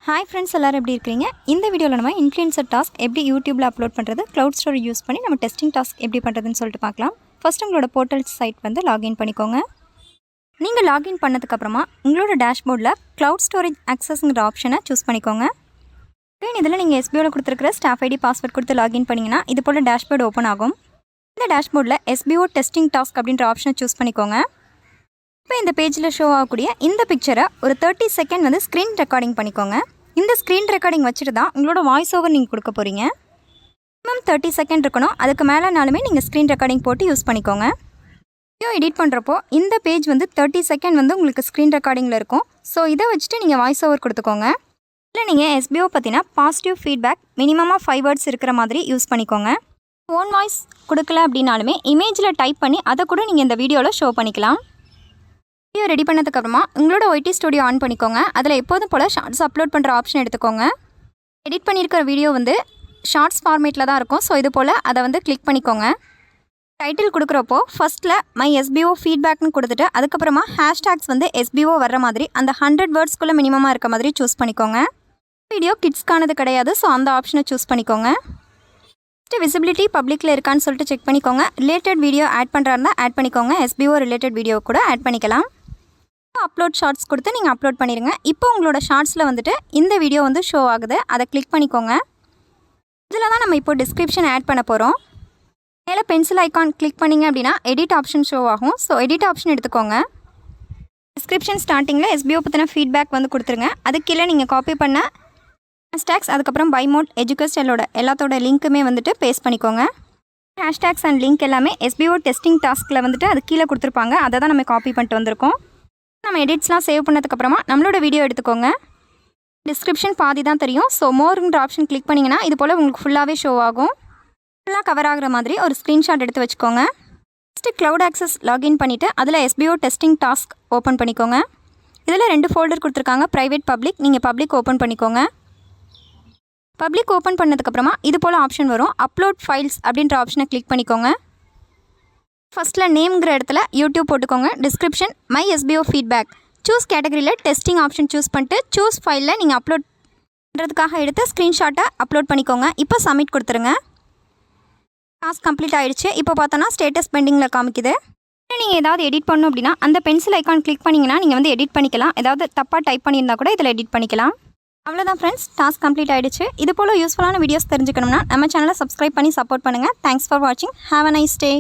Hi friends, எல்லோரும் எப்படி இருக்கிறீங்க? இந்த வீடியோவில் நம்ம இன்ஃப்ளூயன்சர் டாஸ்க் எப்படி யூடியூப்பில் அப்லோட் பண்ணுறது, க்ளவுட் ஸ்டோரி யூஸ் பண்ணி நம்ம டெஸ்டிங் டாஸ்க் எப்படி பண்ணுறதுன்னு சொல்லிட்டு பார்க்கலாம். ஃபஸ்ட் உங்களோட போர்ட்டல் சைட் வந்து லாகின் பண்ணிக்கோங்க. நீங்கள் லாகின் பண்ணதுக்கப்புறமா உங்களோட டேஷ்போர்டில் க்ளவுட் ஸ்டோரேஜ் ஆக்சஸ்ங்கிற ஆப்ஷனை சூஸ் பண்ணிக்கோங்க. இதில் நீங்கள் எஸ்பிஓவில் கொடுத்துருக்கிற ஸ்டாஃப் ஐடி பாஸ்வேர்ட் கொடுத்து லாகின் பண்ணிங்கன்னா இது போல் டேஷ்போர்டு ஓப்பன் ஆகும். இந்த டேஷ்போர்டில் எஸ்பிஓ டெஸ்டிங் டாஸ்க் அப்படின்ற ஆப்ஷனை சூஸ் பண்ணிக்கோங்க. இப்போ இந்த பேஜில் ஷோ ஆகக்கூடிய இந்த பிக்சரை ஒரு 30 செகண்ட் வந்து ஸ்க்ரீன் ரெக்கார்டிங் பண்ணிக்கோங்க. இந்த ஸ்க்ரீன் ரெக்கார்டிங் வச்சுட்டு தான் உங்களோட வாய்ஸ் ஓவர் நீங்கள் கொடுக்க போகிறீங்க. மினிமம் 30 செகண்ட் இருக்கணும். அதுக்கு மேலேனாலுமே நீங்கள் ஸ்க்ரீன் ரெக்கார்டிங் போட்டு யூஸ் பண்ணிக்கோங்க. வீடியோ எடிட் பண்ணுறப்போ இந்த பேஜ் வந்து 30 செகண்ட் வந்து உங்களுக்கு ஸ்க்ரீன் ரெக்கார்டிங்கில் இருக்கும். ஸோ இதை வச்சுட்டு நீங்கள் வாய்ஸ் ஓவர் கொடுத்துக்கோங்க. இல்லை நீங்கள் எஸ்பிஓ பார்த்தீங்கன்னா பாசிட்டிவ் ஃபீட்பேக் மினிமமாக 5 வேர்ட்ஸ் இருக்கிற மாதிரி யூஸ் பண்ணிக்கோங்க. ஓன் வாய்ஸ் கொடுக்கல அப்படின்னாலுமே இமேஜில் டைப் பண்ணி அதை கூட நீங்கள் இந்த வீடியோவில் ஷோ பண்ணிக்கலாம். வீடியோ ரெடி பண்ணதுக்கப்புறமா உங்களோட ஒய்டி ஸ்டுடியோ ஆன் பண்ணிக்கோங்க. அதில் எப்போதும் போல் ஷார்ட்ஸ் அப்லோட் பண்ணுற ஆப்ஷன் எடுத்துக்கோங்க. எடிட் பண்ணியிருக்கிற வீடியோ வந்து ஷார்ட்ஸ் ஃபார்மேட்டில் தான் இருக்கும். ஸோ இது போல் அதை வந்து கிளிக் பண்ணிக்கோங்க. டைட்டில் கொடுக்குறப்போ ஃபஸ்ட்டில் மை எஸ்பிஓ ஃபீட்பேக்னு கொடுத்துட்டு அதுக்கப்புறமா ஹேஷ்டேக்ஸ் வந்து எஸ்பிஓ வர்ற மாதிரி அந்த 100 வேர்ட்ஸ்க்குள்ளே மினிமமாக இருக்க மாதிரி சூஸ் பண்ணிக்கோங்க. வீடியோ கிட்ஸ்க்கானது கிடையாது. ஸோ அந்த ஆப்ஷனை சூஸ் பண்ணிக்கோங்க. ஃபஸ்ட்டு விசிபிலிட்டி பப்ளிக்கில் இருக்கான்னு சொல்லிட்டு செக் பண்ணிக்கோங்க. ரிலேட்டட் வீடியோ ஆட் பண்ணுறாருந்தா ஆட் பண்ணிக்கோங்க. எஸ்பிஓ ரிலேட்டட் வீடியோ கூட ஆட் பண்ணிக்கலாம். அப்லோட் ஷார்ட்ஸ் கொடுத்து நீங்கள் அப்லோட் பண்ணிடுங்க. இப்போ உங்களோட ஷார்ட்ஸில் வந்துட்டு இந்த வீடியோ வந்து ஷோ ஆகுது. அதை கிளிக் பண்ணிக்கோங்க. இதில் தான் நம்ம இப்போ டிஸ்கிரிப்ஷன் ஆட் பண்ண போகிறோம். மேலே பென்சில் ஐக்கான் கிளிக் பண்ணிங்க அப்படின்னா எடிட் ஆப்ஷன் ஷோ ஆகும். ஸோ எடிட் ஆப்ஷன் எடுத்துக்கோங்க. டிஸ்கிரிப்ஷன் ஸ்டார்டிங்கில் எஸ்பிஓ பற்றின ஃபீட்பேக் வந்து கொடுத்துருங்க. அது கீழே நீங்கள் காப்பி பண்ண ஹேஷ்டேக்ஸ் அதுக்கப்புறம் பைமோட் எஜுகேஷனோட எல்லாத்தோட லிங்க்குமே வந்துட்டு பேஸ்ட் பண்ணிக்கோங்க. ஹேஷ்டேக்ஸ் அண்ட் லிங்க் எல்லாமே எஸ்பிஓ டெஸ்டிங் டாஸ்கில் வந்துட்டு அது கீழே கொடுத்துருப்பாங்க. அதை தான் நம்ம காப்பி பண்ணிட்டு வந்திருக்கோம். நம்ம எடிட்ஸ்லாம் சேவ் பண்ணதுக்கப்புறமா நம்மளோட வீடியோ எடுத்துக்கோங்க. டிஸ்கிரிப்ஷன் பாதி தான் தெரியும். ஸோ மோருங்கிற ஆப்ஷன் கிளிக் பண்ணிங்கன்னா இது போல் உங்களுக்கு ஃபுல்லாகவே ஷோ ஆகும். ஃபுல்லாக கவர் ஆகிற மாதிரி ஒரு ஸ்க்ரீன்ஷாட் எடுத்து வச்சுக்கோங்க. ஃபஸ்ட்டு க்ளவுட் ஆக்சஸ் லாகின் பண்ணிவிட்டு அதில் எஸ்பிஓ டெஸ்டிங் டாஸ்க் ஓப்பன் பண்ணிக்கோங்க. இதில் 2 ஃபோல்டர் கொடுத்துருக்காங்க, ப்ரைவேட் பப்ளிக். நீங்கள் பப்ளிக் ஓப்பன் பண்ணிக்கோங்க. பப்ளிக் ஓப்பன் பண்ணதுக்கப்புறமா இது போல் ஆப்ஷன் வரும். அப்லோட் ஃபைல்ஸ் அப்படின்ற ஆப்ஷனை கிளிக் பண்ணிக்கோங்க. ஃபஸ்ட்டில் நேம்ங்கிற இடத்துல யூடியூப் போட்டுக்கோங்க. Description my SPO feedback. Choose கேட்டகரியில் டெஸ்டிங் ஆப்ஷன் சூஸ் பண்ணிட்டு சூஸ் ஃபைலில் நீங்கள் அப்லோட் பண்ணுறதுக்காக எடுத்து ஸ்க்ரீன்ஷாட்டை அப்லோட் பண்ணிக்கோங்க. இப்போ சப்மிட் கொடுத்துருங்க. டாஸ்க் கம்ப்ளீட் ஆகிடுச்சு. இப்போ பார்த்தோன்னா ஸ்டேட்டஸ் பெண்டிங்கில் காமிக்குது. நீங்கள் ஏதாவது எடிட் பண்ணணும் அப்படின்னா அந்த பென்சில் ஐக்கான் கிளிக் பண்ணிங்கன்னா நீங்கள் வந்து எடிட் பண்ணிக்கலாம். ஏதாவது தப்பாக டைப் பண்ணியிருந்தா கூட இதில் எடிட் பண்ணிக்கலாம். அவ்வளோதான் ஃப்ரெண்ட்ஸ், டாஸ்க் கம்ப்ளீட் ஆகிடுச்சு. இது போல் யூஸ்ஃபுல்லான வீடியோஸ் தெரிஞ்சுக்கணும்னா நம்ம சேனலை சப்ஸ்கிரைப் பண்ணி சப்போர்ட் பண்ணுங்கள். தேங்க்ஸ் ஃபார் வாட்சிங். Have a nice day.